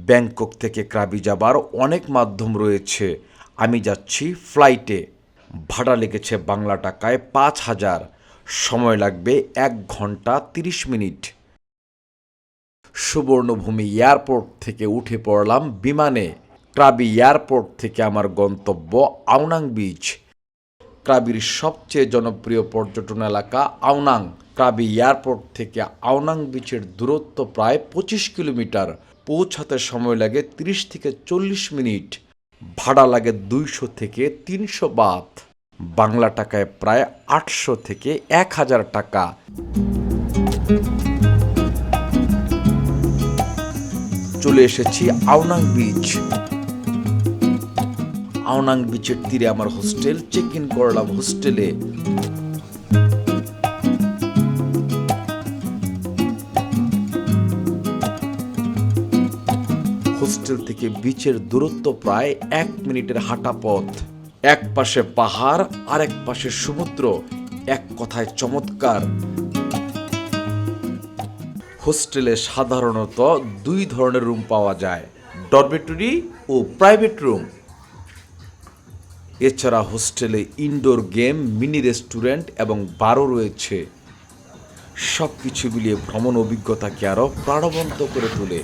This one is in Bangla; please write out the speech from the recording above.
ব্যাংকক থেকে ক্রাবি যাবার অনেক মাধ্যম রয়েছে। আমি যাচ্ছি ফ্লাইটে। ভাড়া লেগেছে বাংলা টাকায় ৫,০০০। সময় লাগবে ১ ঘন্টা ৩০ মিনিট। সুবর্ণভূমি এয়ারপোর্ট থেকে উঠে পড়লাম বিমানে। ক্রাবি এয়ারপোর্ট থেকে আমার গন্তব্য আওনাং বিচ। ক্রাবির সবচেয়ে জনপ্রিয় পর্যটন এলাকা আওনাং। ক্রাবি এয়ারপোর্ট থেকে আওনাং বিচের দূরত্ব প্রায় ২৫ কিলোমিটার। পৌঁছাতে সময় লাগে ৩০ থেকে ৪০ মিনিট। ভাড়া লাগে ২০০ থেকে ৩০০ বাত, বাংলা টাকায় প্রায় ৮০০ থেকে ১,০০০ টাকা। চলে এসেছি আওনাং বিচ। আওনাং বিচের তীরে আমার হোস্টেল। চেক ইন করলাম হোস্টেলে। হোস্টেল থেকে বিচের দূরত্ব প্রায় ১ মিনিটের হাঁটা পথ। এক পাশে পাহাড় আর এক পাশে সমুদ্র, এক কথায় চমৎকার। হোস্টেলে সাধারণত ২ ধরনের রুম পাওয়া যায়, ডরমেটরি ও প্রাইভেট রুম। এছাড়া হোস্টেলে ইনডোর গেম, মিনি রেস্টুরেন্ট এবং বারও রয়েছে। সব কিছু মিলিয়ে ভ্রমণ অভিজ্ঞতাকে আরও প্রাণবন্ত করে তোলে।